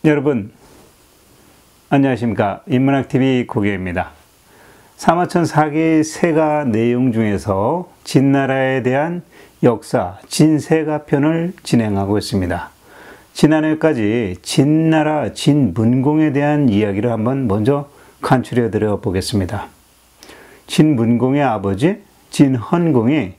여러분 안녕하십니까. 인문학TV 고개입니다. 사마천 4개의 세가 내용 중에서 진나라에 대한 역사 진세가 편을 진행하고 있습니다. 지난해까지 진나라 진문공에 대한 이야기를 한번 먼저 간추려 드려 보겠습니다. 진문공의 아버지 진헌공이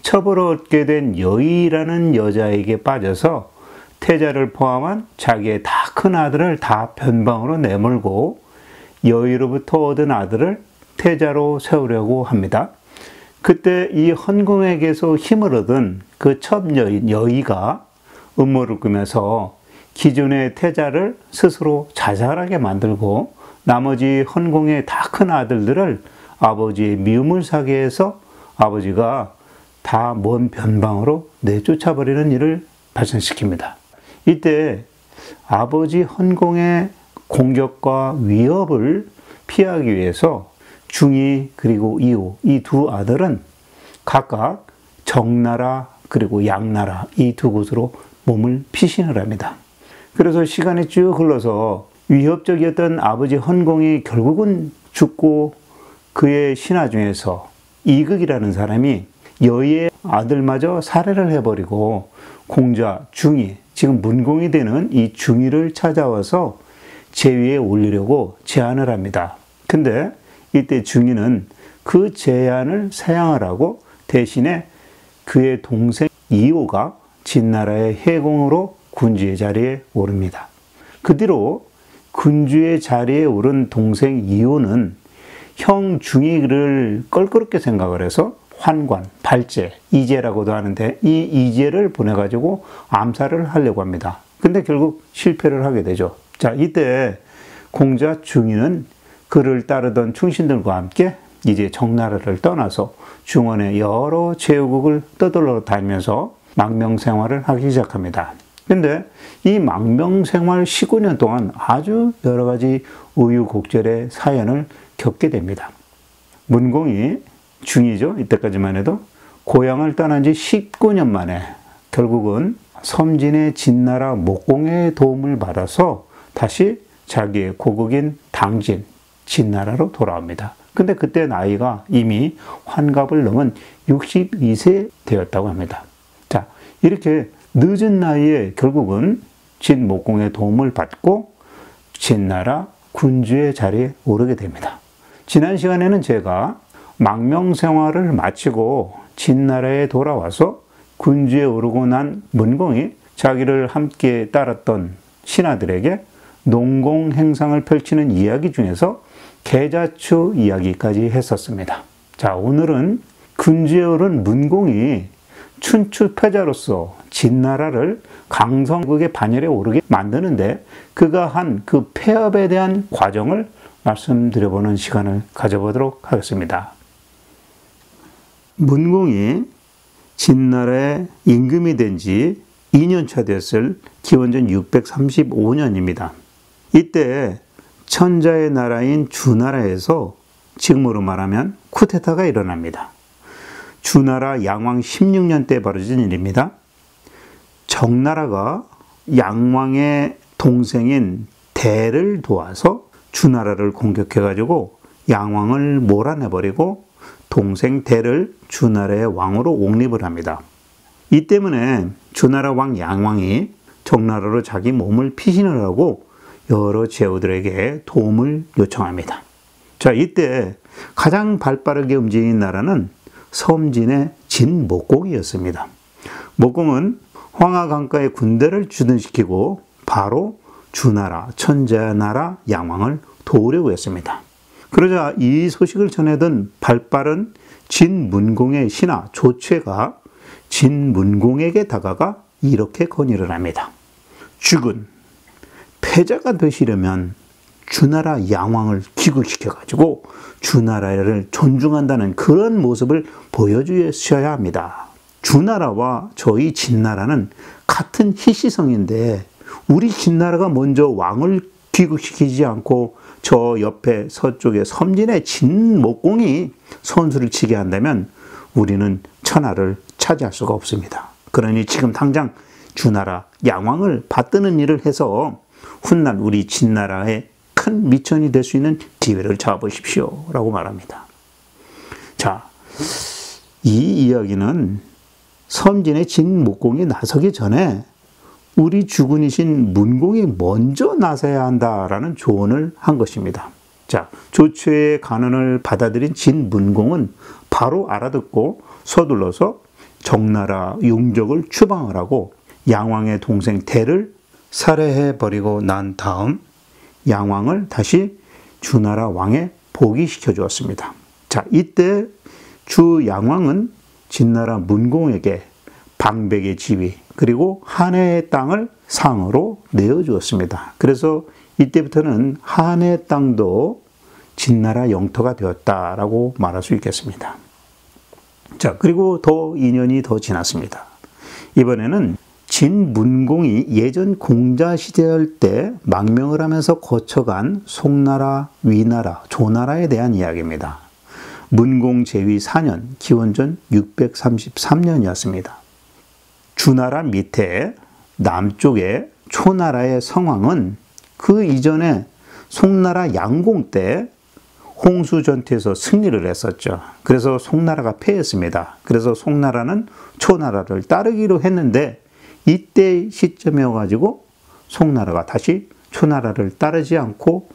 첩으로 얻게 된 여의라는 여자에게 빠져서 태자를 포함한 자기의 다 큰 아들을 다 변방으로 내몰고 여의로부터 얻은 아들을 태자로 세우려고 합니다. 그때 이 헌공에게서 힘을 얻은 그 첩여인 여의가 음모를 꾸며서 기존의 태자를 스스로 자살하게 만들고 나머지 헌공의 다 큰 아들들을 아버지의 미움을 사게 해서 아버지가 다 먼 변방으로 내쫓아버리는 일을 발생시킵니다. 이때 아버지 헌공의 공격과 위협을 피하기 위해서 중이 그리고 이호 이 두 아들은 각각 정나라 그리고 양나라 이 두 곳으로 몸을 피신을 합니다. 그래서 시간이 쭉 흘러서 위협적이었던 아버지 헌공이 결국은 죽고 그의 신하 중에서 이극이라는 사람이 여의의 아들마저 살해를 해버리고 공자 중이 지금 문공이 되는 이 중이를 찾아와서 제위에 올리려고 제안을 합니다. 근데 이때 중이는 그 제안을 사양을 하고 대신에 그의 동생 이호가 진나라의 해공으로 군주의 자리에 오릅니다. 그 뒤로 군주의 자리에 오른 동생 이호는 형 중이를 껄끄럽게 생각을 해서 환관, 발제, 이제라고도 하는데 이 이제를 보내가지고 암살을 하려고 합니다. 근데 결국 실패를 하게 되죠. 자, 이때 공자 중이는 그를 따르던 충신들과 함께 이제 정나라를 떠나서 중원의 여러 제후국을 떠돌러 다니면서 망명생활을 하기 시작합니다. 근데 이 망명생활 19년 동안 아주 여러 가지 우유곡절의 사연을 겪게 됩니다. 문공이 중이죠. 이때까지만 해도 고향을 떠난 지 19년 만에 결국은 섬진의 진나라 목공의 도움을 받아서 다시 자기의 고국인 당진, 진나라로 돌아옵니다. 근데 그때 나이가 이미 환갑을 넘은 62세 되었다고 합니다. 자, 이렇게 늦은 나이에 결국은 진목공의 도움을 받고 진나라 군주의 자리에 오르게 됩니다. 지난 시간에는 제가 망명 생활을 마치고 진나라에 돌아와서 군주에 오르고 난 문공이 자기를 함께 따랐던 신하들에게 농공 행상을 펼치는 이야기 중에서 계자추 이야기까지 했었습니다. 자, 오늘은 군주에 오른 문공이 춘추패자로서 진나라를 강성국의 반열에 오르게 만드는데 그가 한 그 폐업에 대한 과정을 말씀드려보는 시간을 가져보도록 하겠습니다. 문공이 진나라의 임금이 된 지 2년차 됐을 기원전 635년입니다. 이때 천자의 나라인 주나라에서 지금으로 말하면 쿠데타가 일어납니다. 주나라 양왕 16년 때 벌어진 일입니다. 정나라가 양왕의 동생인 대를 도와서 주나라를 공격해가지고 양왕을 몰아내버리고 동생 대를 주나라의 왕으로 옹립을 합니다. 이 때문에 주나라 왕 양왕이 정나라로 자기 몸을 피신을 하고 여러 제후들에게 도움을 요청합니다. 자, 이때 가장 발빠르게 움직인 나라는 섬진의 진목공이었습니다. 목공은 황하강가의 군대를 주둔시키고 바로 주나라, 천자나라 양왕을 도우려고 했습니다. 그러자 이 소식을 전해든 발빠른 진문공의 신하 조최가 진문공에게 다가가 이렇게 건의를 합니다. 죽은 패자가 되시려면 주나라 양왕을 귀국시켜가지고 주나라를 존중한다는 그런 모습을 보여주셔야 합니다. 주나라와 저희 진나라는 같은 희시성인데 우리 진나라가 먼저 왕을 귀국시키지 않고 저 옆에 서쪽에 섬진의 진목공이 선수를 치게 한다면 우리는 천하를 차지할 수가 없습니다. 그러니 지금 당장 주나라 양왕을 받드는 일을 해서 훗날 우리 진나라의 큰 미천이 될 수 있는 기회를 잡으십시오 라고 말합니다. 자, 이 이야기는 섬진의 진목공이 나서기 전에 우리 주군이신 문공이 먼저 나서야 한다라는 조언을 한 것입니다. 자, 조처의 간언을 받아들인 진문공은 바로 알아듣고 서둘러서 정나라 용적을 추방을 하고 양왕의 동생 대를 살해해버리고 난 다음 양왕을 다시 주나라 왕에 복위시켜 주었습니다. 자, 이때 주 양왕은 진나라 문공에게 방백의 지위 그리고 한해의 땅을 상으로 내어주었습니다. 그래서 이때부터는 한해의 땅도 진나라 영토가 되었다라고 말할 수 있겠습니다. 자, 그리고 더 2년이 더 지났습니다. 이번에는 진문공이 예전 공자 시절 때 망명을 하면서 거쳐간 송나라, 위나라, 조나라에 대한 이야기입니다. 문공 제위 4년, 기원전 633년이었습니다. 주나라 밑에 남쪽의 초나라의 성왕은 그 이전에 송나라 양공 때 홍수전투에서 승리를 했었죠. 그래서 송나라가 패했습니다. 그래서 송나라는 초나라를 따르기로 했는데 이때 시점이어가지고 송나라가 다시 초나라를 따르지 않고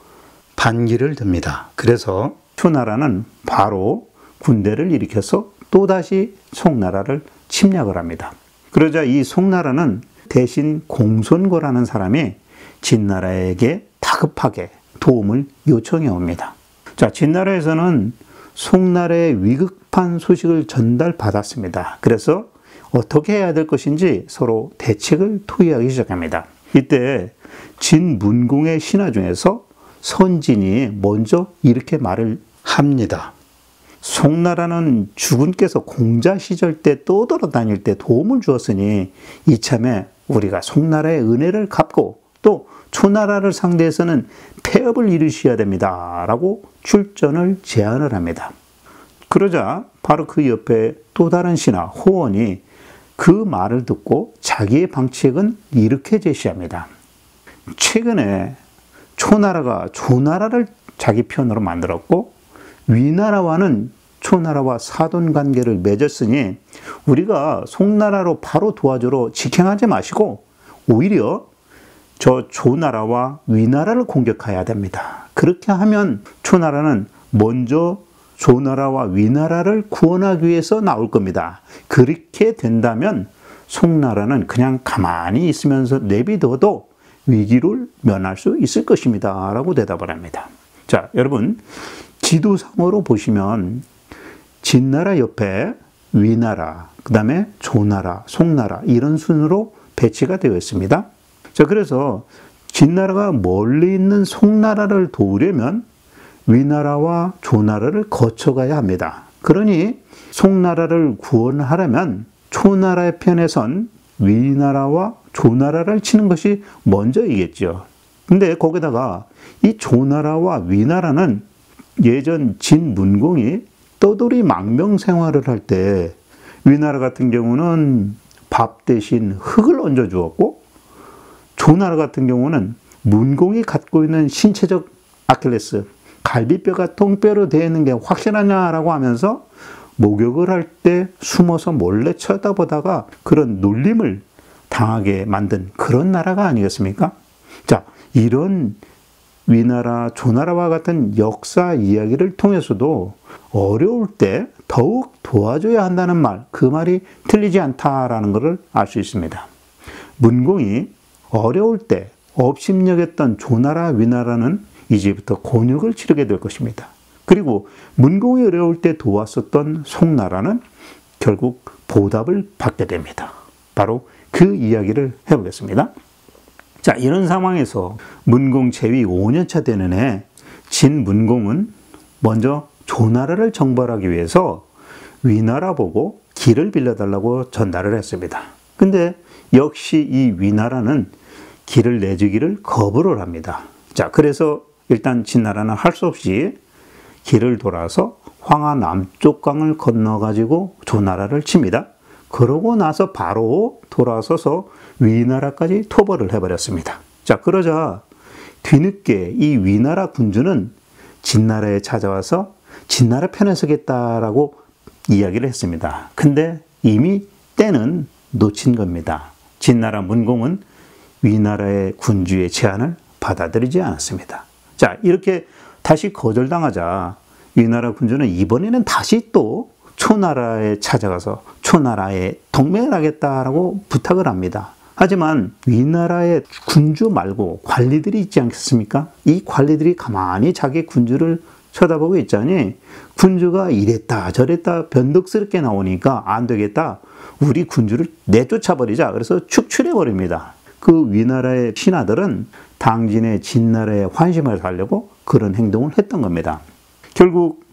반기를 듭니다. 그래서 초나라는 바로 군대를 일으켜서 또다시 송나라를 침략을 합니다. 그러자 이 송나라는 대신 공손고라는 사람이 진나라에게 다급하게 도움을 요청해 옵니다. 자, 진나라에서는 송나라의 위급한 소식을 전달받았습니다. 그래서 어떻게 해야 될 것인지 서로 대책을 토의하기 시작합니다. 이때 진문공의 신하 중에서 선진이 먼저 이렇게 말을 합니다. 송나라는 주군께서 공자 시절 때 떠돌아다닐 때 도움을 주었으니 이참에 우리가 송나라의 은혜를 갚고 또 초나라를 상대해서는 폐업을 이루셔야 됩니다 라고 출전을 제안을 합니다. 그러자 바로 그 옆에 또 다른 신하 호원이 그 말을 듣고 자기의 방책은 이렇게 제시합니다. 최근에 초나라가 조나라를 자기 편으로 만들었고 위나라와는 초나라와 사돈관계를 맺었으니 우리가 송나라로 바로 도와주러 직행하지 마시고 오히려 저 조나라와 위나라를 공격해야 됩니다. 그렇게 하면 초나라는 먼저 조나라와 위나라를 구원하기 위해서 나올 겁니다. 그렇게 된다면 송나라는 그냥 가만히 있으면서 내비둬도 위기를 면할 수 있을 것입니다 라고 대답을 합니다. 자, 여러분 지도상으로 보시면 진나라 옆에 위나라, 그 다음에 조나라, 송나라 이런 순으로 배치가 되어 있습니다. 자, 그래서 진나라가 멀리 있는 송나라를 도우려면 위나라와 조나라를 거쳐가야 합니다. 그러니 송나라를 구원하려면 초나라의 편에 선 위나라와 조나라를 치는 것이 먼저이겠죠. 근데 거기다가 이 조나라와 위나라는 예전 진문공이 떠돌이 망명 생활을 할 때 위나라 같은 경우는 밥 대신 흙을 얹어 주었고 조나라 같은 경우는 문공이 갖고 있는 신체적 아킬레스, 갈비뼈가 똥뼈로 되어 있는 게 확실하냐라고 하면서 목욕을 할 때 숨어서 몰래 쳐다보다가 그런 놀림을 당하게 만든 그런 나라가 아니겠습니까? 자, 이런 위나라, 조나라와 같은 역사 이야기를 통해서도 어려울 때 더욱 도와줘야 한다는 말, 그 말이 틀리지 않다라는 것을 알 수 있습니다. 문공이 어려울 때 업심여겼던 조나라, 위나라는 이제부터 곤욕을 치르게 될 것입니다. 그리고 문공이 어려울 때 도왔었던 송나라는 결국 보답을 받게 됩니다. 바로 그 이야기를 해보겠습니다. 자, 이런 상황에서 문공 제위 5년차 되는 해 진문공은 먼저 조나라를 정벌하기 위해서 위나라 보고 길을 빌려달라고 전달을 했습니다. 근데 역시 이 위나라는 길을 내주기를 거부를 합니다. 자, 그래서 일단 진나라는 할 수 없이 길을 돌아서 황하 남쪽강을 건너가지고 조나라를 칩니다. 그러고 나서 바로 돌아서서 위나라까지 토벌을 해버렸습니다. 자, 그러자 뒤늦게 이 위나라 군주는 진나라에 찾아와서 진나라 편에 서겠다라고 이야기를 했습니다. 근데 이미 때는 놓친 겁니다. 진나라 문공은 위나라의 군주의 제안을 받아들이지 않았습니다. 자, 이렇게 다시 거절당하자 위나라 군주는 이번에는 다시 또 초나라에 찾아가서 초나라에 동맹을 하겠다라고 부탁을 합니다. 하지만 위나라의 군주 말고 관리들이 있지 않겠습니까? 이 관리들이 가만히 자기 군주를 쳐다보고 있자니 군주가 이랬다 저랬다 변덕스럽게 나오니까 안 되겠다. 우리 군주를 내쫓아버리자. 그래서 축출해버립니다. 그 위나라의 신하들은 당진의 진나라에 환심을 사려고 그런 행동을 했던 겁니다. 결국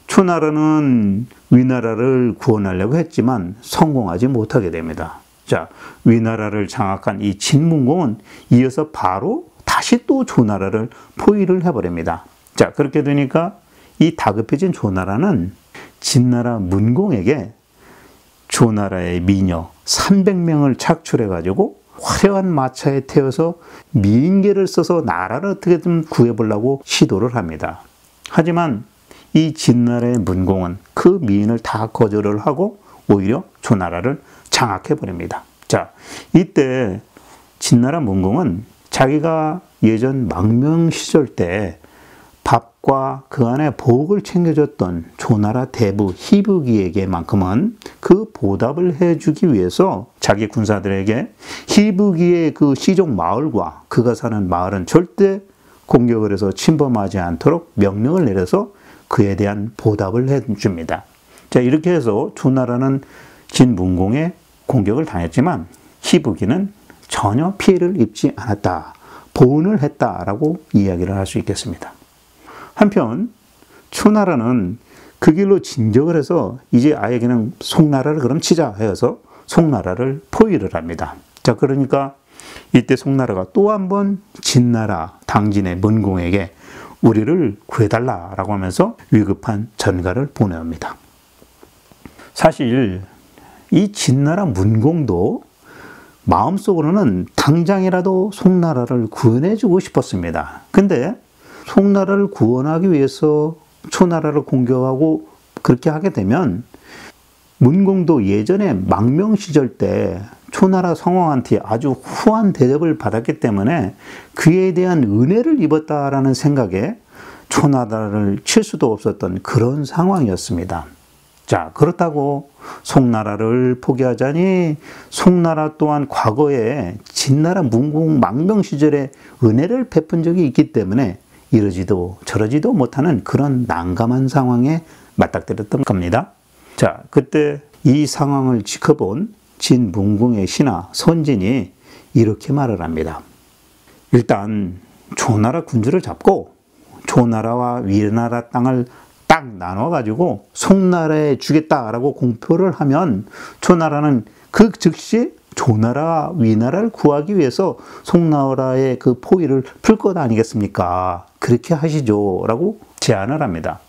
초나라는 위나라를 구원하려고 했지만 성공하지 못하게 됩니다. 자, 위나라를 장악한 이 진문공은 이어서 바로 다시 또 조나라를 포위를 해버립니다. 자, 그렇게 되니까 이 다급해진 조나라는 진나라 문공에게 조나라의 미녀 300명을 착출해가지고 화려한 마차에 태워서 미인계를 써서 나라를 어떻게든 구해보려고 시도를 합니다. 하지만 이 진나라의 문공은 그 미인을 다 거절을 하고 오히려 조나라를 장악해버립니다. 자, 이때 진나라 문공은 자기가 예전 망명 시절 때 밥과 그 안에 복을 챙겨줬던 조나라 대부 희부기에게만큼은 그 보답을 해주기 위해서 자기 군사들에게 희부기의 그 시종 마을과 그가 사는 마을은 절대 공격을 해서 침범하지 않도록 명령을 내려서 그에 대한 보답을 해줍니다. 자, 이렇게 해서 조나라는 진문공의 공격을 당했지만 희부기는 전혀 피해를 입지 않았다. 보은을 했다라고 이야기를 할 수 있겠습니다. 한편 초나라는 그 길로 진격을 해서 이제 아예 그냥 송나라를 그럼 치자 해서 송나라를 포위를 합니다. 자, 그러니까 이때 송나라가 또 한 번 진나라 당진의 문공에게 우리를 구해달라라고 하면서 위급한 전가를 보내옵니다. 사실 이 진나라 문공도 마음속으로는 당장이라도 송나라를 구원해주고 싶었습니다. 근데 송나라를 구원하기 위해서 초나라를 공격하고 그렇게 하게 되면 문공도 예전에 망명 시절 때 초나라 성왕한테 아주 후한 대접을 받았기 때문에 그에 대한 은혜를 입었다라는 생각에 초나라를 칠 수도 없었던 그런 상황이었습니다. 자, 그렇다고 송나라를 포기하자니 송나라 또한 과거에 진나라 문공 망명 시절에 은혜를 베푼 적이 있기 때문에 이러지도 저러지도 못하는 그런 난감한 상황에 맞닥뜨렸던 겁니다. 자, 그때 이 상황을 지켜본 진문공의 신하 선진이 이렇게 말을 합니다. 일단 조나라 군주를 잡고 조나라와 위나라 땅을 딱 나눠가지고 송나라에 주겠다라고 공표를 하면 초나라는 그 즉시 조나라와 위나라를 구하기 위해서 송나라의 그 포위를 풀 것 아니겠습니까? 그렇게 하시죠 라고 제안을 합니다.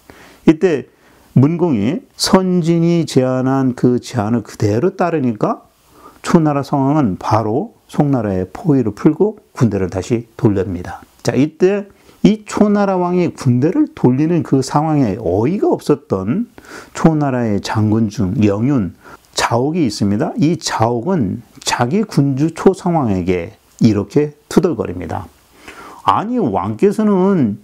이때 문공이 선진이 제안한 그 제안을 그대로 따르니까 초나라 성왕은 바로 송나라의 포위를 풀고 군대를 다시 돌립니다. 자, 이때 이 초나라 왕이 군대를 돌리는 그 상황에 어이가 없었던 초나라의 장군 중 영윤, 자옥이 있습니다. 이 자옥은 자기 군주 초상왕에게 이렇게 투덜거립니다. 아니, 왕께서는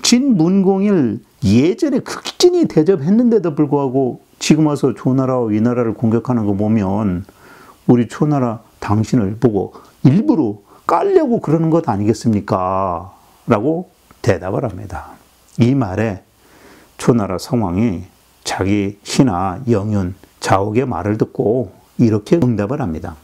진문공을 예전에 극진히 대접했는데도 불구하고 지금 와서 조나라와 위나라를 공격하는 거 보면 우리 초나라 당신을 보고 일부러 깔려고 그러는 것 아니겠습니까? 라고 대답을 합니다. 이 말에 초나라 성왕이 자기 신하 영윤, 자옥의 말을 듣고 이렇게 응답을 합니다.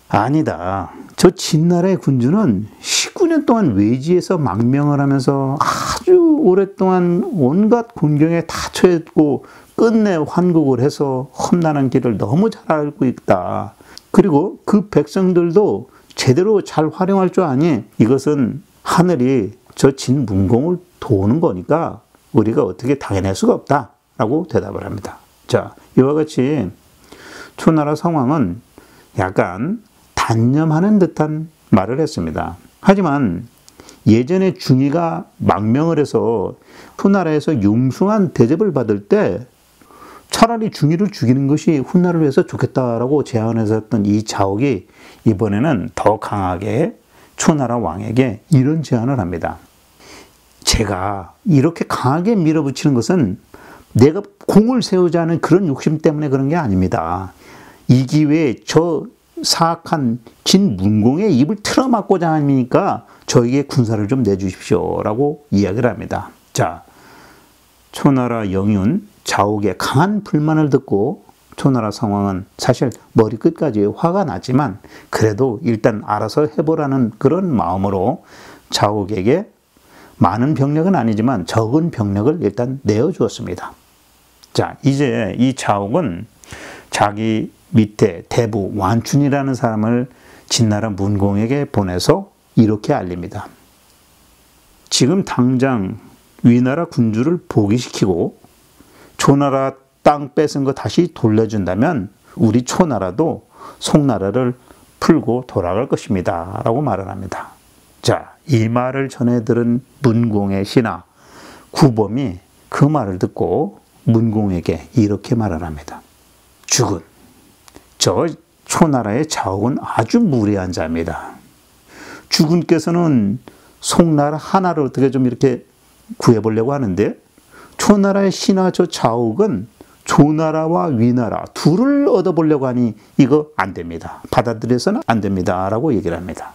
아니다. 저 진나라의 군주는 19년 동안 외지에서 망명을 하면서 아주 오랫동안 온갖 군경에 다 처했고 끝내 환국을 해서 험난한 길을 너무 잘 알고 있다. 그리고 그 백성들도 제대로 잘 활용할 줄 아니 이것은 하늘이 저 진문공을 도우는 거니까 우리가 어떻게 당해낼 수가 없다 라고 대답을 합니다. 자, 이와 같이 초나라 성왕은 약간 단념하는 듯한 말을 했습니다. 하지만 예전에 중이가 망명을 해서 후나라에서 융숭한 대접을 받을 때 차라리 중이를 죽이는 것이 후나라를 위해서 좋겠다라고 제안했었던 이 자옥이 이번에는 더 강하게 초나라 왕에게 이런 제안을 합니다. 제가 이렇게 강하게 밀어붙이는 것은 내가 공을 세우자는 그런 욕심 때문에 그런 게 아닙니다. 이 기회에 저 사악한 진문공의 입을 틀어막고자 하니까 저에게 군사를 좀 내주십시오 라고 이야기를 합니다. 자, 초나라 영윤 자옥의 강한 불만을 듣고 초나라 상황은 사실 머리끝까지 화가 나지만 그래도 일단 알아서 해보라는 그런 마음으로 자옥에게 많은 병력은 아니지만 적은 병력을 일단 내어주었습니다. 자, 이제 이 자옥은 자기 밑에 대부 완춘이라는 사람을 진나라 문공에게 보내서 이렇게 알립니다. 지금 당장 위나라 군주를 포기시키고 초나라 땅 뺏은 거 다시 돌려준다면 우리 초나라도 송나라를 풀고 돌아갈 것입니다 라고 말을 합니다. 자, 이 말을 전해 들은 문공의 신하 구범이 그 말을 듣고 문공에게 이렇게 말을 합니다. 죽은 저 초나라의 자옥은 아주 무례한 자입니다. 주군께서는 송나라 하나를 어떻게 좀 이렇게 구해보려고 하는데 초나라의 신하 저 자옥은 조나라와 위나라 둘을 얻어보려고 하니 이거 안 됩니다. 받아들여서는 안 됩니다 라고 얘기를 합니다.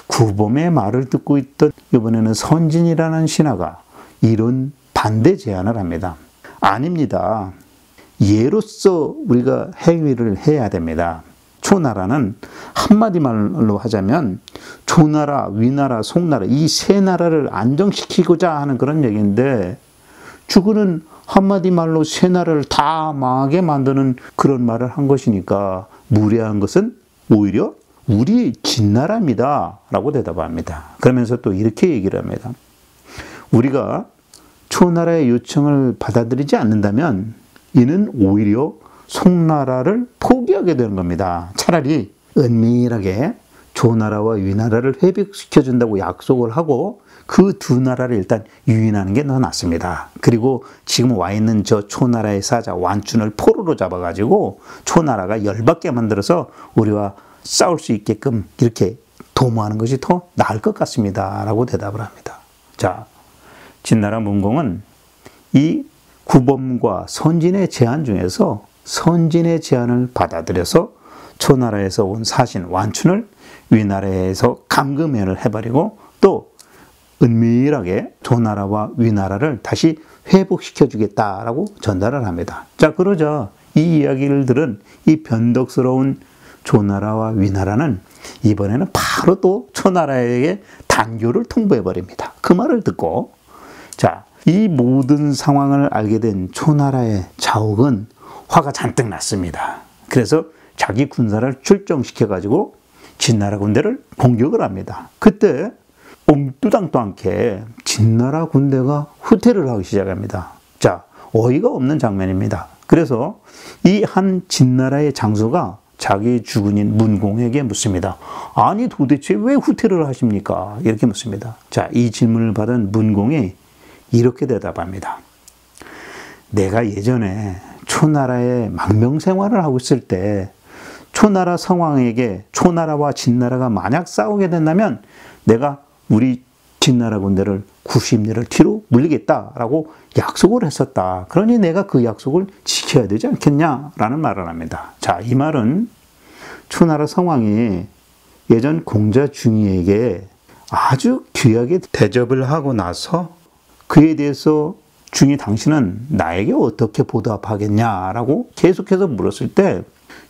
구범의 말을 듣고 있던 이번에는 선진이라는 신하가 이런 반대 제안을 합니다. 아닙니다. 예로서 우리가 행위를 해야 됩니다. 초나라는 한마디 말로 하자면 조나라, 위나라, 송나라 이 세 나라를 안정시키고자 하는 그런 얘기인데 주군은 한마디 말로 세 나라를 다 망하게 만드는 그런 말을 한 것이니까 무례한 것은 오히려 우리 진나라입니다 라고 대답합니다. 그러면서 또 이렇게 얘기를 합니다. 우리가 초나라의 요청을 받아들이지 않는다면 이는 오히려 송나라를 포기하게 되는 겁니다. 차라리 은밀하게 조나라와 위나라를 회복시켜준다고 약속을 하고 그 두 나라를 일단 유인하는 게 더 낫습니다. 그리고 지금 와 있는 저 초나라의 사자 완춘을 포로로 잡아가지고 초나라가 열받게 만들어서 우리와 싸울 수 있게끔 이렇게 도모하는 것이 더 나을 것 같습니다 라고 대답을 합니다. 자, 진나라 문공은 이 구범과 선진의 제안 중에서 선진의 제안을 받아들여서 초나라에서 온 사신 완춘을 위나라에서 감금을 해버리고 또 은밀하게 조나라와 위나라를 다시 회복시켜주겠다라고 전달을 합니다. 자, 그러자 이 이야기를 들은 이 변덕스러운 조나라와 위나라는 이번에는 바로 또 초나라에게 단교를 통보해버립니다. 그 말을 듣고 자, 이 모든 상황을 알게 된 초나라의 자옥은 화가 잔뜩 났습니다. 그래서 자기 군사를 출정시켜가지고 진나라 군대를 공격을 합니다. 그때 옴뚜당도 않게 진나라 군대가 후퇴를 하기 시작합니다. 자, 어이가 없는 장면입니다. 그래서 이 한 진나라의 장수가 자기 주군인 문공에게 묻습니다. 아니 도대체 왜 후퇴를 하십니까? 이렇게 묻습니다. 자, 이 질문을 받은 문공이 이렇게 대답합니다. 내가 예전에 초나라의 망명 생활을 하고 있을 때 초나라 상황에게 초나라와 진나라가 만약 싸우게 된다면 내가 우리 진나라 군대를 90리를 뒤로 물리겠다라고 약속을 했었다. 그러니 내가 그 약속을 지켜야 되지 않겠냐라는 말을 합니다. 자, 이 말은 초나라 상황이 예전 공자 중이에게 아주 귀하게 대접을 하고 나서 그에 대해서 중이 당신은 나에게 어떻게 보답하겠냐라고 계속해서 물었을 때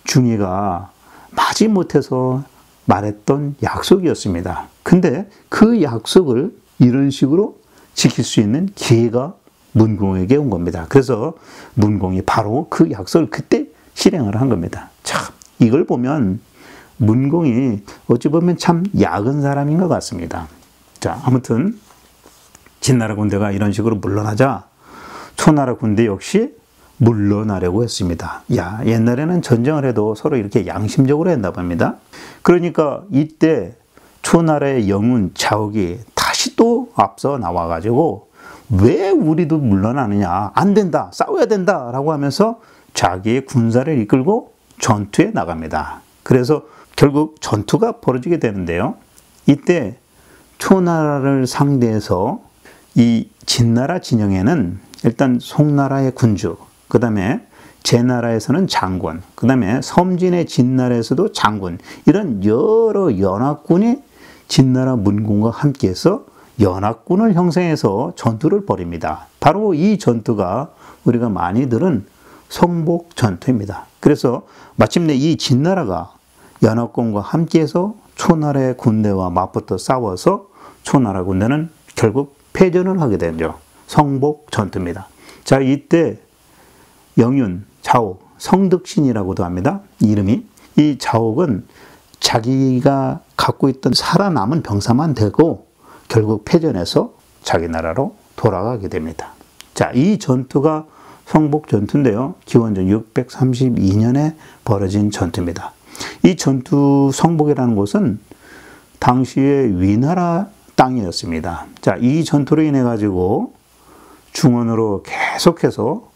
중이가 마지못해서 말했던 약속이었습니다. 근데 그 약속을 이런 식으로 지킬 수 있는 기회가 문공에게 온 겁니다. 그래서 문공이 바로 그 약속을 그때 실행을 한 겁니다. 참, 이걸 보면 문공이 어찌 보면 참 약은 사람인 것 같습니다. 자, 아무튼 진나라 군대가 이런 식으로 물러나자 초나라 군대 역시 물러나려고 했습니다. 야, 옛날에는 전쟁을 해도 서로 이렇게 양심적으로 했나 봅니다. 그러니까 이때 초나라의 영훈 자옥이 다시 또 앞서 나와가지고 왜 우리도 물러나느냐, 안 된다, 싸워야 된다 라고 하면서 자기의 군사를 이끌고 전투에 나갑니다. 그래서 결국 전투가 벌어지게 되는데요. 이때 초나라를 상대해서 이 진나라 진영에는 일단 송나라의 군주, 그 다음에 제나라에서는 장군, 그 다음에 섬진의 진나라에서도 장군, 이런 여러 연합군이 진나라 문공과 함께해서 연합군을 형성해서 전투를 벌입니다. 바로 이 전투가 우리가 많이 들은 성복 전투입니다. 그래서 마침내 이 진나라가 연합군과 함께해서 초나라의 군대와 맞붙어 싸워서 초나라 군대는 결국 패전을 하게 되죠. 성복 전투입니다. 자, 이때 영윤, 자옥, 성덕신이라고도 합니다. 이름이. 이 자옥은 자기가 갖고 있던 살아남은 병사만 되고 결국 패전해서 자기 나라로 돌아가게 됩니다. 자, 이 전투가 성복 전투인데요. 기원전 632년에 벌어진 전투입니다. 이 전투 성복이라는 곳은 당시에 위나라 땅이었습니다. 자, 이 전투로 인해 가지고 중원으로 계속해서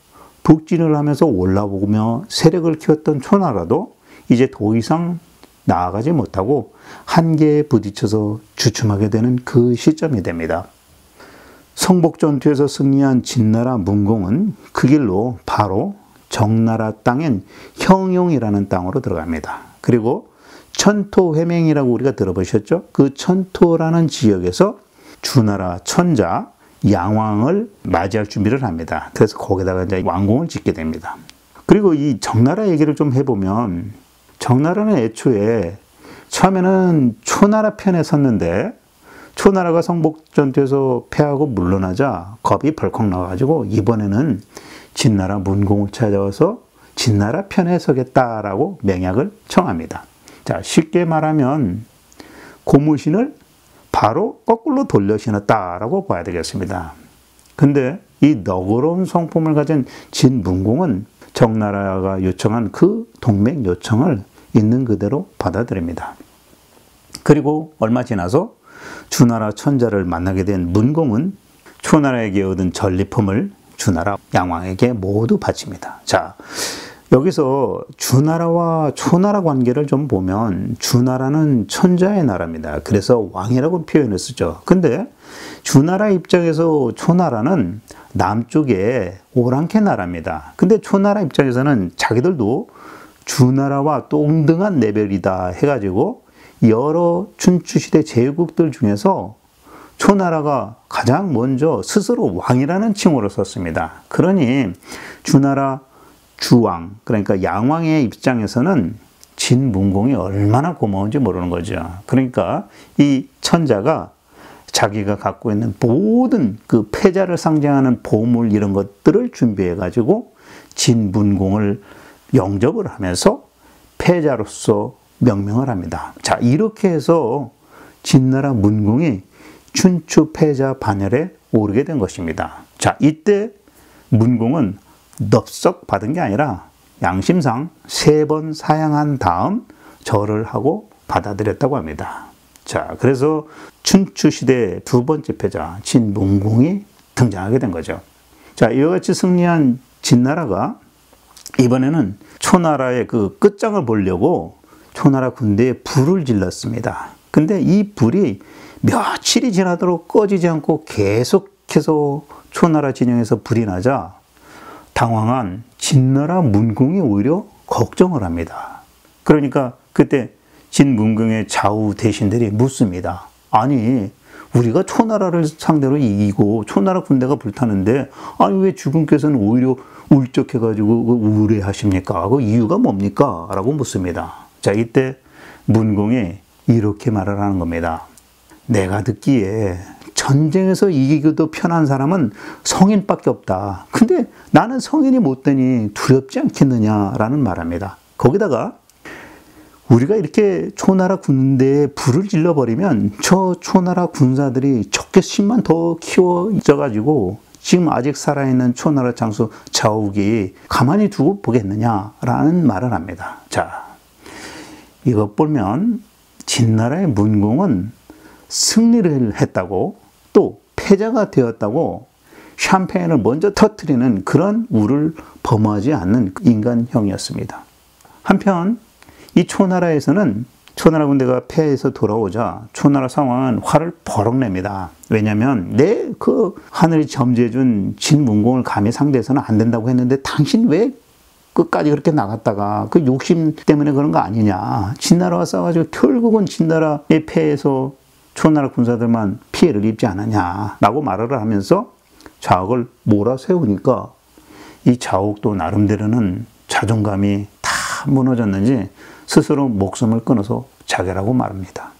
북진을 하면서 올라오며 세력을 키웠던 초나라도 이제 더 이상 나아가지 못하고 한계에 부딪혀서 주춤하게 되는 그 시점이 됩니다. 성복전투에서 승리한 진나라 문공은 그 길로 바로 정나라 땅인 형용이라는 땅으로 들어갑니다. 그리고 천토회맹이라고 우리가 들어보셨죠? 그 천토라는 지역에서 주나라 천자 양왕을 맞이할 준비를 합니다. 그래서 거기다가 이제 왕궁을 짓게 됩니다. 그리고 이 정나라 얘기를 좀 해보면, 정나라는 애초에 처음에는 초나라 편에 섰는데 초나라가 성복전투에서 패하고 물러나자 겁이 벌컥 나가지고 이번에는 진나라 문공을 찾아와서 진나라 편에 서겠다라고 맹약을 청합니다. 자, 쉽게 말하면 고무신을 바로 거꾸로 돌려 신었다라고 봐야 되겠습니다. 근데 이 너그러운 성품을 가진 진문공은 정나라가 요청한 그 동맹 요청을 있는 그대로 받아들입니다. 그리고 얼마 지나서 주나라 천자를 만나게 된 문공은 초나라에게 얻은 전리품을 주나라 양왕에게 모두 바칩니다. 자, 여기서 주나라와 초나라 관계를 좀 보면 주나라는 천자의 나라입니다. 그래서 왕이라고 표현을 쓰죠. 근데 주나라 입장에서 초나라는 남쪽에 오랑캐 나라입니다. 근데 초나라 입장에서는 자기들도 주나라와 동등한 레벨이다 해가지고 여러 춘추시대 제국들 중에서 초나라가 가장 먼저 스스로 왕이라는 칭호를 썼습니다. 그러니 주나라 주왕, 그러니까 양왕의 입장에서는 진문공이 얼마나 고마운지 모르는 거죠. 그러니까 이 천자가 자기가 갖고 있는 모든 그 패자를 상징하는 보물 이런 것들을 준비해 가지고 진문공을 영접을 하면서 패자로서 명명을 합니다. 자, 이렇게 해서 진나라 문공이 춘추 패자 반열에 오르게 된 것입니다. 자, 이때 문공은 넙석 받은 게 아니라 양심상 3번 사양한 다음 절을 하고 받아들였다고 합니다. 자, 그래서 춘추 시대 두 번째 패자 진문공이 등장하게 된 거죠. 자, 이와 같이 승리한 진나라가 이번에는 초나라의 그 끝장을 보려고 초나라 군대에 불을 질렀습니다. 근데 이 불이 며칠이 지나도록 꺼지지 않고 계속해서 초나라 진영에서 불이 나자 당황한 진나라 문공이 오히려 걱정을 합니다. 그러니까 그때 진문공의 좌우 대신들이 묻습니다. 아니, 우리가 초나라를 상대로 이기고 초나라 군대가 불타는데 아니 왜 주군께서는 오히려 울적해가지고 우울해하십니까? 그 이유가 뭡니까? 라고 묻습니다. 자, 이때 문공이 이렇게 말을 하는 겁니다. 내가 듣기에 전쟁에서 이기기도 편한 사람은 성인밖에 없다. 근데 나는 성인이 못 되니 두렵지 않겠느냐라는 말합니다. 거기다가 우리가 이렇게 초나라 군대에 불을 질러버리면 저 초나라 군사들이 적개심만 더 키워져 가지고 지금 아직 살아있는 초나라 장수 자욱이 가만히 두고 보겠느냐라는 말을 합니다. 자, 이것 보면 진나라의 문공은 승리를 했다고 또 패자가 되었다고 샴페인을 먼저 터뜨리는 그런 우를 범하지 않는 인간형이었습니다. 한편 이 초나라에서는 초나라 군대가 패해서 돌아오자 초나라 상황은 화를 버럭 냅니다. 왜냐하면 내 그 하늘이 점지해준 진문공을 감히 상대해서는 안 된다고 했는데 당신 왜 끝까지 그렇게 나갔다가 그 욕심 때문에 그런 거 아니냐. 진나라와 싸워가지고 결국은 진나라의 패해서 초나라 군사들만 피해를 입지 않았냐 라고 말을 하면서 자옥을 몰아세우니까 이 자옥도 나름대로는 자존감이 다 무너졌는지 스스로 목숨을 끊어서 자결하고 말합니다.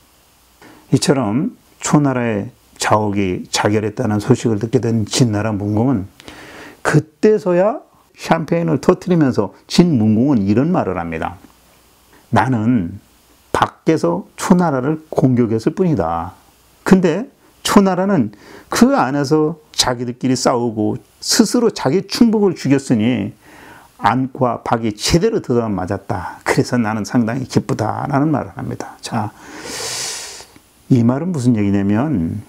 이처럼 초나라의 자옥이 자결했다는 소식을 듣게 된 진나라 문공은 그때서야 샴페인을 터뜨리면서 진문공은 이런 말을 합니다. 나는 밖에서 초나라를 공격했을 뿐이다. 근데 초나라는 그 안에서 자기들끼리 싸우고 스스로 자기 충북을 죽였으니 안과 박이 제대로 들어 맞았다. 그래서 나는 상당히 기쁘다라는 말을 합니다. 자, 이 말은 무슨 얘기냐면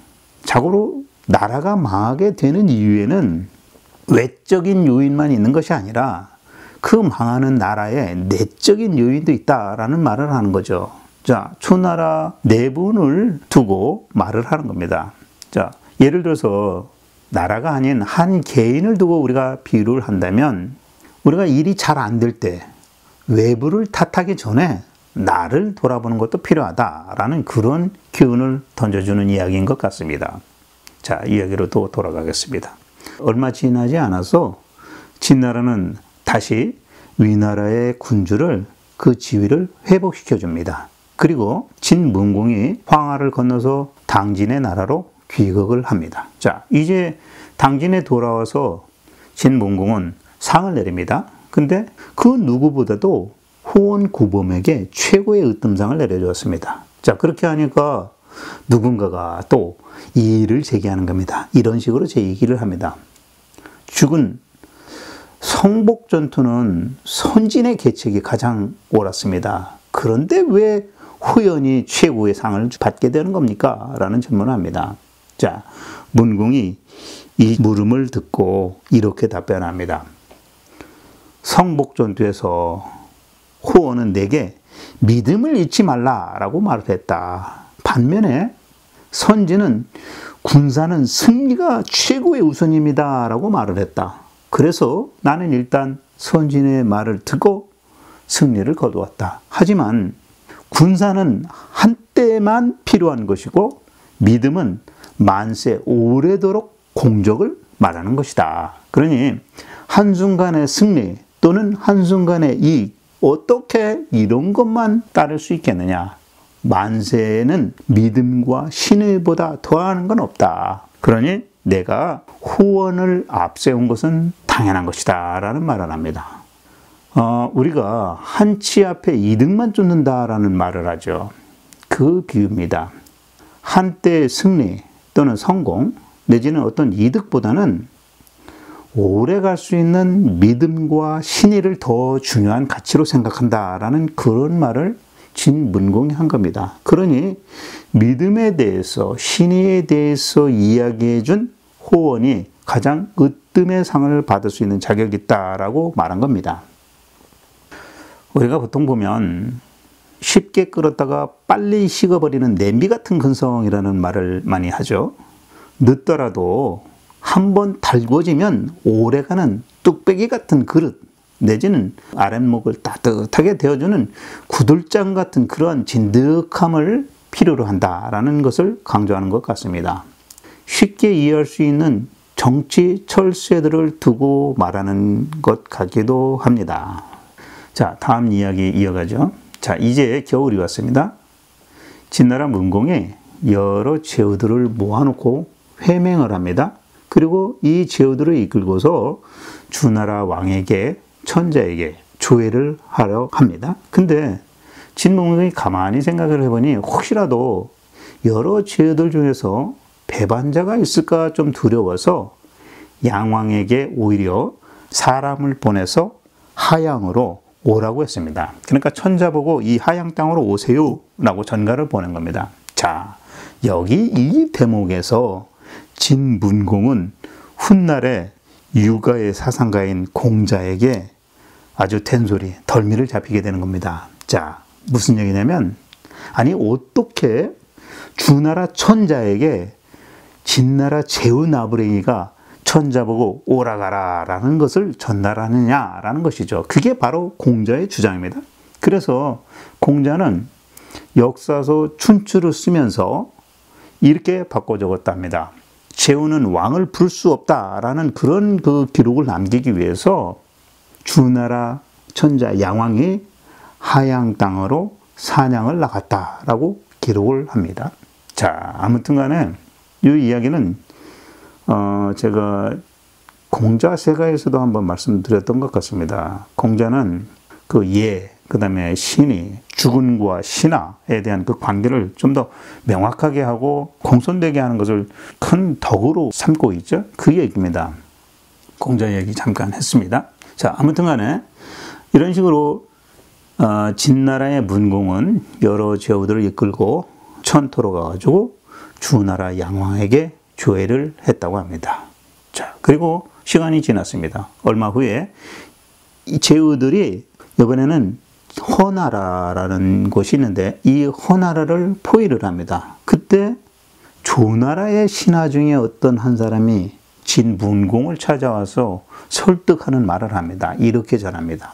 자고로 나라가 망하게 되는 이유에는 외적인 요인만 있는 것이 아니라 그 망하는 나라에 내적인 요인도 있다라는 말을 하는 거죠. 자, 초나라 내분을 두고 말을 하는 겁니다. 자, 예를 들어서 나라가 아닌 한 개인을 두고 우리가 비유를 한다면 우리가 일이 잘 안 될 때 외부를 탓하기 전에 나를 돌아보는 것도 필요하다라는 그런 기운을 던져주는 이야기인 것 같습니다. 자, 이야기로 또 돌아가겠습니다. 얼마 지나지 않아서 진나라는 다시 위나라의 군주를 그 지위를 회복시켜 줍니다. 그리고 진문공이 황하를 건너서 당진의 나라로 귀국을 합니다. 자, 이제 당진에 돌아와서 진문공은 상을 내립니다. 근데 그 누구보다도 후원 구범에게 최고의 으뜸상을 내려주었습니다. 자, 그렇게 하니까 누군가가 또 이의를 제기하는 겁니다. 이런 식으로 제기를 합니다. 죽은 성복 전투는 선진의 계책이 가장 옳았습니다. 그런데 왜 후연이 최고의 상을 받게 되는 겁니까? 라는 질문을 합니다. 자, 문공이 이 물음을 듣고 이렇게 답변합니다. 성복 전투에서 후원은 내게 믿음을 잃지 말라라고 말을 했다. 반면에 선진은 군사는 승리가 최고의 우선입니다 라고 말을 했다. 그래서 나는 일단 선진의 말을 듣고 승리를 거두었다. 하지만 군사는 한때만 필요한 것이고 믿음은 만세 오래도록 공적을 말하는 것이다. 그러니 한순간의 승리 또는 한순간의 이익 어떻게 이런 것만 따를 수 있겠느냐. 만세에는 믿음과 신의보다 더하는 건 없다. 그러니 내가 후원을 앞세운 것은 당연한 것이다 라는 말을 합니다. 우리가 한치 앞에 이득만 쫓는다라는 말을 하죠. 그 비유입니다. 한때의 승리 또는 성공 내지는 어떤 이득보다는 오래 갈 수 있는 믿음과 신의를 더 중요한 가치로 생각한다라는 그런 말을 진문공이 한 겁니다. 그러니 믿음에 대해서 신의에 대해서 이야기해 준 호원이 가장 으뜸의 상을 받을 수 있는 자격이 있다라고 말한 겁니다. 우리가 보통 보면 쉽게 끓었다가 빨리 식어버리는 냄비 같은 근성이라는 말을 많이 하죠. 늦더라도 한번 달궈지면 오래가는 뚝배기 같은 그릇 내지는 아랫목을 따뜻하게 데워주는 구들장 같은 그러한 진득함을 필요로 한다라는 것을 강조하는 것 같습니다. 쉽게 이해할 수 있는 정치 철새들을 두고 말하는 것 같기도 합니다. 자, 다음 이야기 이어가죠. 자, 이제 겨울이 왔습니다. 진나라 문공이 여러 제후들을 모아놓고 회맹을 합니다. 그리고 이 제후들을 이끌고서 주나라 왕에게 천자에게 조회를 하려 합니다. 근데 진문공이 가만히 생각을 해보니 혹시라도 여러 제후들 중에서 배반자가 있을까 좀 두려워서 양왕에게 오히려 사람을 보내서 하양으로 오라고 했습니다. 그러니까 천자 보고 이 하양 땅으로 오세요 라고 전가를 보낸 겁니다. 자, 여기 이 대목에서 진문공은 훗날에 유가의 사상가인 공자에게 아주 된소리, 덜미를 잡히게 되는 겁니다. 자, 무슨 얘기냐면, 아니 어떻게 주나라 천자에게 진나라 제후나부랭이가 천자 보고 오라가라 라는 것을 전달하느냐라는 것이죠. 그게 바로 공자의 주장입니다. 그래서 공자는 역사서 춘추를 쓰면서 이렇게 바꿔 적었답니다. 제후는 왕을 불 수 없다라는 그런 그 기록을 남기기 위해서 주나라 천자 양왕이 하양 땅으로 사냥을 나갔다라고 기록을 합니다. 자, 아무튼 간에 이 이야기는 제가 공자세가에서도 한번 말씀드렸던 것 같습니다. 공자는 그 그 다음에 신이, 주군과 신하에 대한 그 관계를 좀 더 명확하게 하고 공손되게 하는 것을 큰 덕으로 삼고 있죠. 그 얘기입니다. 공자 얘기 잠깐 했습니다. 자, 아무튼 간에 이런 식으로 진나라의 문공은 여러 제후들을 이끌고 천토로 가가지고 주나라 양왕에게 조회를 했다고 합니다. 자, 그리고 시간이 지났습니다. 얼마 후에 이 제후들이 이번에는 허나라라는 곳이 있는데 이 허나라를 포위를 합니다. 그때 조나라의 신하 중에 어떤 한 사람이 진문공을 찾아와서 설득하는 말을 합니다. 이렇게 전합니다.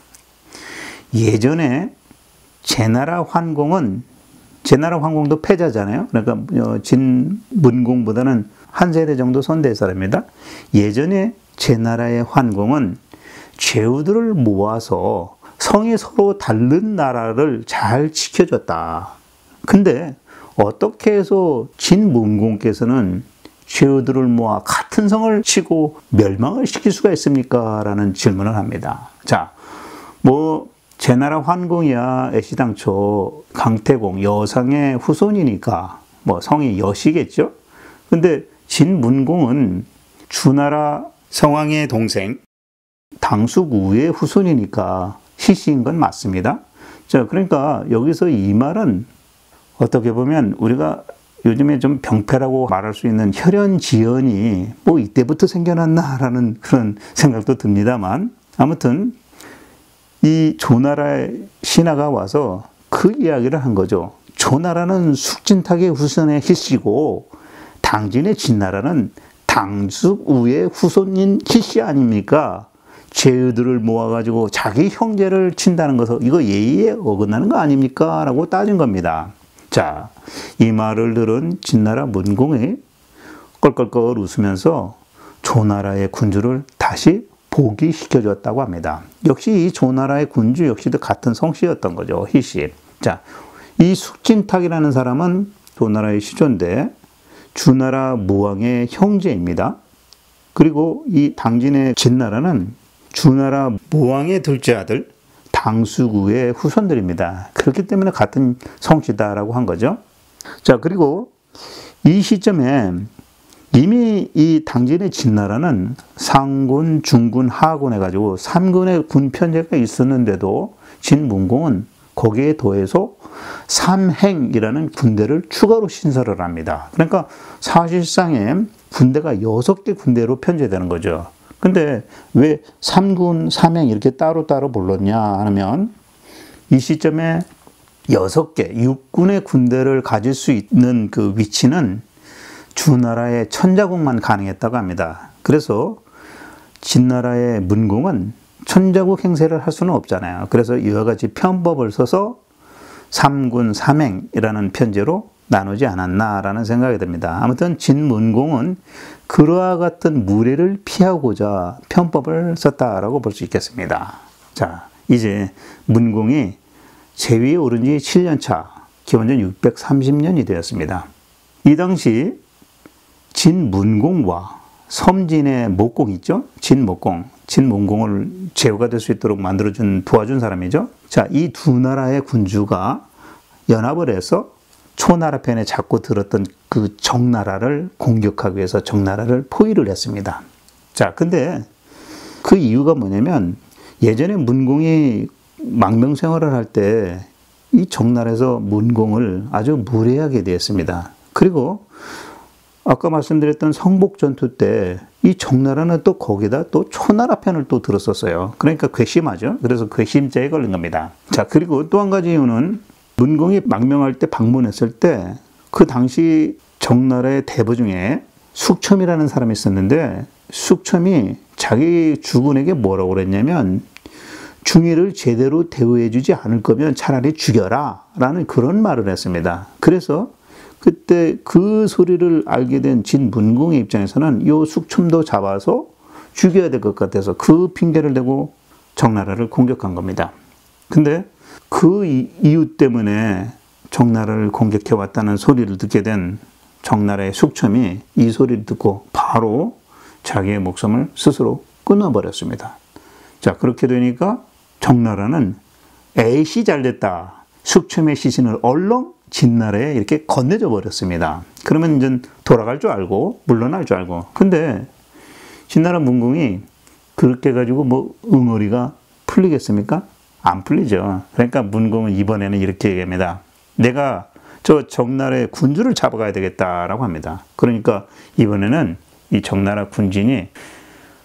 예전에 제나라 환공도 패자잖아요. 그러니까 진문공보다는 한 세대 정도 선대의 사람입니다. 예전에 제나라의 환공은 제후들을 모아서 성이 서로 다른 나라를 잘 지켜줬다. 근데 어떻게 해서 진문공께서는 제후들을 모아 같은 성을 치고 멸망을 시킬 수가 있습니까? 라는 질문을 합니다. 자, 제나라 환공이야 애시당초 강태공 여상의 후손이니까 성이 여시겠죠? 근데 진문공은 주나라 성왕의 동생 당숙우의 후손이니까 희씨인 건 맞습니다. 자, 그러니까 여기서 이 말은 어떻게 보면 우리가 요즘에 좀 병폐라고 말할 수 있는 혈연지연이 이때부터 생겨났나라는 그런 생각도 듭니다만, 아무튼 이 조나라의 신하가 와서 그 이야기를 한 거죠. 조나라는 숙진탁의 후손의 희씨고 당진의 진나라는 당숙우의 후손인 희씨 아닙니까? 제후들을 모아가지고 자기 형제를 친다는 것은 이거 예의에 어긋나는 거 아닙니까? 라고 따진 겁니다. 자, 이 말을 들은 진나라 문공이 껄껄껄 웃으면서 조나라의 군주를 다시 복위시켜줬다고 합니다. 역시 이 조나라의 군주 역시도 같은 성씨였던 거죠. 희씨. 자, 이 숙진탁이라는 사람은 조나라의 시조인데 주나라 무왕의 형제입니다. 그리고 이 당진의 진나라는 주나라 무왕의 둘째 아들 당숙우의 후손들입니다. 그렇기 때문에 같은 성씨다라고 한 거죠. 자, 그리고 이 시점에 이미 이 당진의 진나라는 상군, 중군, 하군 해가지고 3군의 군 편제가 있었는데도 진문공은 거기에 더해서 삼행이라는 군대를 추가로 신설을 합니다. 그러니까 사실상의 군대가 6개 군대로 편제되는 거죠. 근데 왜 3군, 3행 이렇게 따로따로 불렀냐 하면 이 시점에 6개, 6군의 군대를 가질 수 있는 그 위치는 주나라의 천자국만 가능했다고 합니다. 그래서 진나라의 문공은 천자국 행세를 할 수는 없잖아요. 그래서 이와 같이 편법을 써서 3군, 3행이라는 편제로 나누지 않았나라는 생각이 듭니다. 아무튼 진문공은 그러한 같은 무례를 피하고자 편법을 썼다라고 볼 수 있겠습니다. 자, 이제 문공이 제위에 오른 지 7년차, 기원전 630년이 되었습니다. 이 당시 진문공과 섬진의 목공 있죠? 진목공, 진문공을 제후가 될 수 있도록 도와준 사람이죠. 자, 이 두 나라의 군주가 연합을 해서 초나라 편에 자꾸 들었던 그 정나라를 공격하기 위해서 정나라를 포위를 했습니다. 자, 근데 그 이유가 뭐냐면 예전에 문공이 망명 생활을 할 때 이 정날에서 문공을 아주 무례하게 대했습니다. 그리고 아까 말씀드렸던 성복전투 때 이 정나라는 또 거기다 또 초나라 편을 또 들었었어요. 그러니까 괘씸하죠. 그래서 괘씸죄에 걸린 겁니다. 자, 그리고 또 한 가지 이유는 문공이 망명할 때 방문했을 때 그 당시 정나라의 대부 중에 숙첨이라는 사람이 있었는데 숙첨이 자기 주군에게 뭐라고 그랬냐면 중의를 제대로 대우해주지 않을 거면 차라리 죽여라 라는 그런 말을 했습니다. 그래서 그때 그 소리를 알게 된 진문공의 입장에서는 이 숙첨도 잡아서 죽여야 될 것 같아서 그 핑계를 대고 정나라를 공격한 겁니다. 근데 그 이유 때문에 정나라를 공격해 왔다는 소리를 듣게 된 정나라의 숙첨이 이 소리를 듣고 바로 자기의 목숨을 스스로 끊어버렸습니다. 자, 그렇게 되니까 정나라는 에이씨 잘됐다. 숙첨의 시신을 얼렁 진나라에 이렇게 건네줘 버렸습니다. 그러면 이제 돌아갈 줄 알고 물러날 줄 알고. 근데 진나라 문공이 그렇게 해가지고 뭐 응어리가 풀리겠습니까? 안 풀리죠. 그러니까 문공은 이번에는 이렇게 얘기합니다. 내가 저 정나라의 군주를 잡아가야 되겠다라고 합니다. 그러니까 이번에는 이 정나라 군진이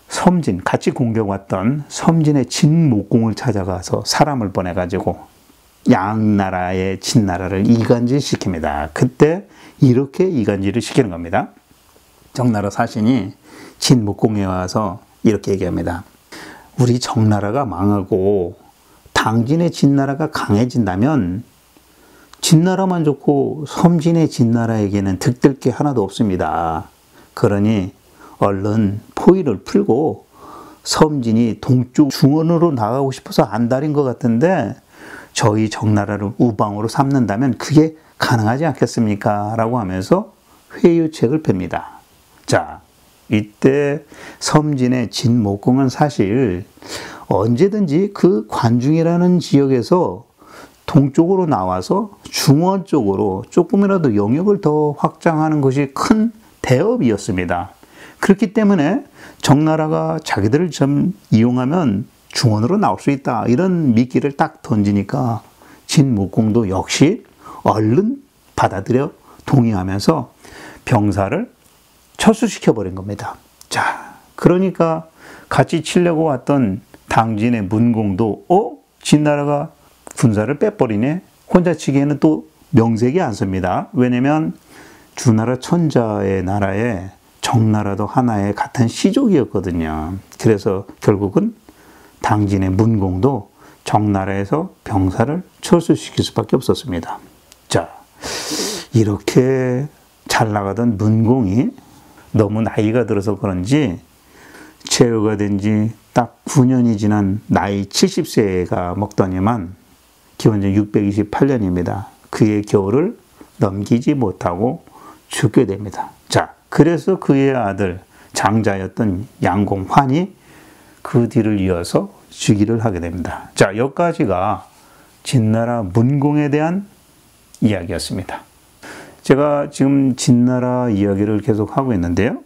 섬진, 같이 공격 왔던 섬진의 진목공을 찾아가서 사람을 보내가지고 양나라의 진나라를 이간질시킵니다. 그때 이렇게 이간질을 시키는 겁니다. 정나라 사신이 진목공에 와서 이렇게 얘기합니다. 우리 정나라가 망하고 당진의 진나라가 강해진다면 진나라만 좋고 섬진의 진나라에게는 득될 게 하나도 없습니다. 그러니 얼른 포위를 풀고 섬진이 동쪽 중원으로 나가고 싶어서 안달인 것 같은데 저희 정나라를 우방으로 삼는다면 그게 가능하지 않겠습니까? 라고 하면서 회유책을 펴니다. 자, 이때 섬진의 진목공은 사실 언제든지 그 관중이라는 지역에서 동쪽으로 나와서 중원 쪽으로 조금이라도 영역을 더 확장하는 것이 큰 대업이었습니다. 그렇기 때문에 정나라가 자기들을 좀 이용하면 중원으로 나올 수 있다. 이런 미끼를 딱 던지니까 진목공도 역시 얼른 받아들여 동의하면서 병사를 철수시켜버린 겁니다. 자, 그러니까 같이 치려고 왔던 당진의 문공도 진나라가 군사를 빼버리네. 혼자 치기에는 또 명색이 안 섭니다. 왜냐면 주나라 천자의 나라에 정나라도 하나의 같은 시족이었거든요. 그래서 결국은 당진의 문공도 정나라에서 병사를 철수시킬 수밖에 없었습니다. 자, 이렇게 잘 나가던 문공이 너무 나이가 들어서 그런지 제후가 된 지 딱 9년이 지난 나이 70세가 먹더니만 기원전 628년입니다. 그의 겨울을 넘기지 못하고 죽게 됩니다. 자, 그래서 그의 아들 장자였던 양공환이 그 뒤를 이어서 즉위를 하게 됩니다. 자, 여기까지가 진나라 문공에 대한 이야기였습니다. 제가 지금 진나라 이야기를 계속 하고 있는데요.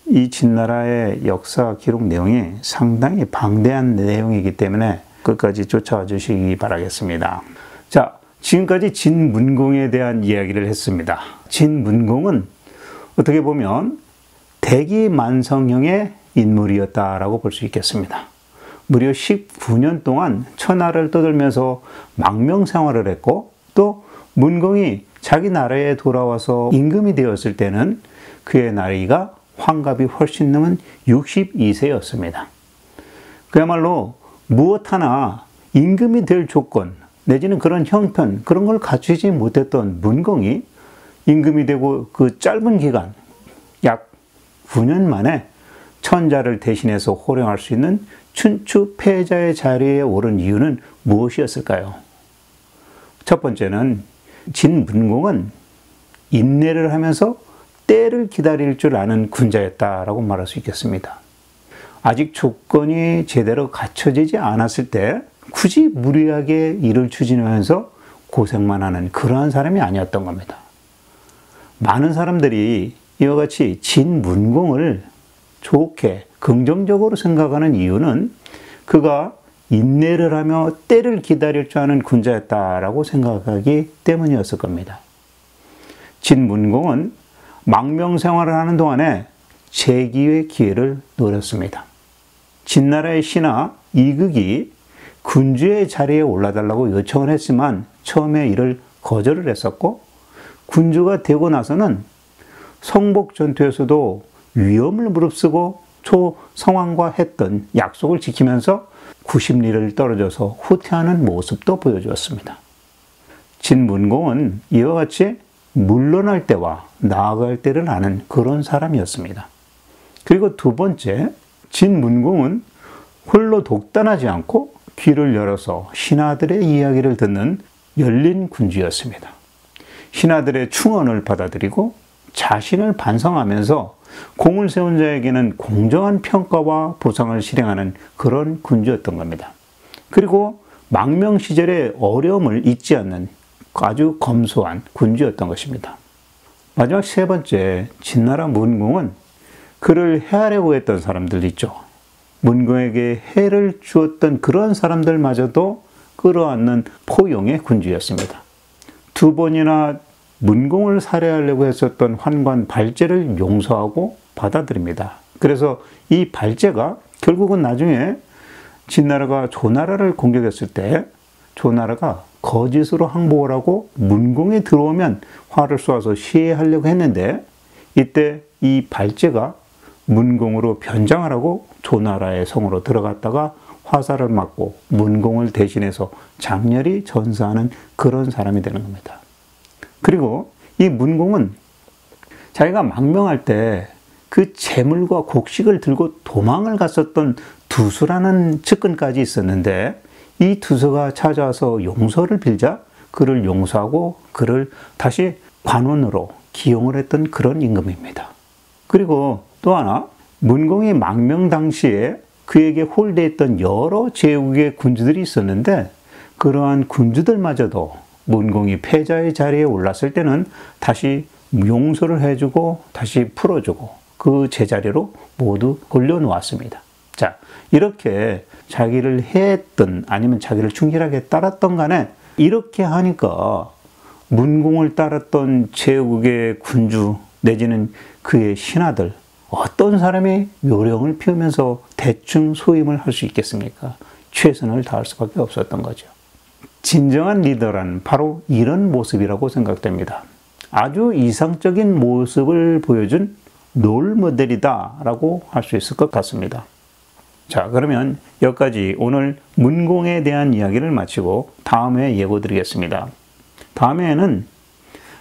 이 진나라의 역사 기록 내용이 상당히 방대한 내용이기 때문에 끝까지 쫓아와 주시기 바라겠습니다. 자, 지금까지 진문공에 대한 이야기를 했습니다. 진문공은 어떻게 보면 대기만성형의 인물이었다라고 볼 수 있겠습니다. 무려 19년 동안 천하를 떠돌면서 망명 생활을 했고 또 문공이 자기 나라에 돌아와서 임금이 되었을 때는 그의 나이가 환갑이 훨씬 넘은 62세였습니다. 그야말로 무엇 하나 임금이 될 조건 내지는 그런 형편 그런 걸 갖추지 못했던 문공이 임금이 되고 그 짧은 기간 약 9년 만에 천자를 대신해서 호령할 수 있는 춘추 패자의 자리에 오른 이유는 무엇이었을까요? 첫 번째는 진문공은 인내를 하면서 때를 기다릴 줄 아는 군자였다라고 말할 수 있겠습니다. 아직 조건이 제대로 갖춰지지 않았을 때 굳이 무리하게 일을 추진하면서 고생만 하는 그러한 사람이 아니었던 겁니다. 많은 사람들이 이와 같이 진문공을 좋게 긍정적으로 생각하는 이유는 그가 인내를 하며 때를 기다릴 줄 아는 군자였다라고 생각하기 때문이었을 겁니다. 진문공은 망명 생활을 하는 동안에 재기의 기회를 노렸습니다. 진나라의 신하 이극이 군주의 자리에 올라달라고 요청을 했지만 처음에 이를 거절을 했었고, 군주가 되고 나서는 성복 전투에서도 위험을 무릅쓰고 초성왕과 했던 약속을 지키면서 90리를 떨어져서 후퇴하는 모습도 보여주었습니다. 진문공은 이와 같이 물러날 때와 나아갈 때를 아는 그런 사람이었습니다. 그리고 두 번째, 진문공은 홀로 독단하지 않고 귀를 열어서 신하들의 이야기를 듣는 열린 군주였습니다. 신하들의 충언을 받아들이고 자신을 반성하면서 공을 세운 자에게는 공정한 평가와 보상을 실행하는 그런 군주였던 겁니다. 그리고 망명 시절의 어려움을 잊지 않는 아주 검소한 군주였던 것입니다. 마지막 세 번째, 진나라 문공은 그를 해하려고 했던 사람들 있죠. 문공에게 해를 주었던 그런 사람들마저도 끌어안는 포용의 군주였습니다. 두 번이나 문공을 살해하려고 했었던 환관 발제를 용서하고 받아들입니다. 그래서 이 발제가 결국은 나중에 진나라가 조나라를 공격했을 때 조나라가 거짓으로 항복을 하고 문공에 들어오면 활을 쏘아서 시해하려고 했는데, 이때 이 발제가 문공으로 변장을 하고 조나라의 성으로 들어갔다가 화살을 맞고 문공을 대신해서 장렬히 전사하는 그런 사람이 되는 겁니다. 그리고 이 문공은 자기가 망명할 때 그 재물과 곡식을 들고 도망을 갔었던 두수라는 측근까지 있었는데, 이 두수가 찾아와서 용서를 빌자 그를 용서하고 그를 다시 관원으로 기용을 했던 그런 임금입니다. 그리고 또 하나, 문공이 망명 당시에 그에게 홀대했던 여러 제국의 군주들이 있었는데, 그러한 군주들마저도 문공이 패자의 자리에 올랐을 때는 다시 용서를 해주고 다시 풀어주고 그 제자리로 모두 올려놓았습니다. 자, 이렇게 자기를 해했던 아니면 자기를 충실하게 따랐던 간에 이렇게 하니까 문공을 따랐던 제국의 군주 내지는 그의 신하들, 어떤 사람이 요령을 피우면서 대충 소임을 할 수 있겠습니까? 최선을 다할 수밖에 없었던 거죠. 진정한 리더란 바로 이런 모습이라고 생각됩니다. 아주 이상적인 모습을 보여준 롤모델이다 라고 할 수 있을 것 같습니다. 자, 그러면 여기까지 오늘 문공에 대한 이야기를 마치고 다음 회에 예고 드리겠습니다. 다음 회에는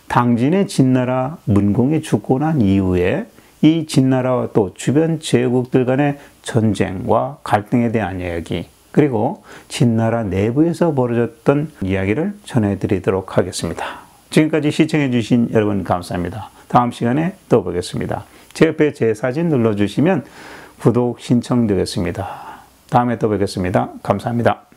당진의 진나라 문공이 죽고 난 이후에 이 진나라와 또 주변 제국들 간의 전쟁과 갈등에 대한 이야기, 그리고 진나라 내부에서 벌어졌던 이야기를 전해드리도록 하겠습니다. 지금까지 시청해 주신 여러분 감사합니다. 다음 시간에 또 보겠습니다. 제 옆에 제 사진 눌러주시면 구독 신청드리겠습니다. 다음에 또 뵙겠습니다. 감사합니다.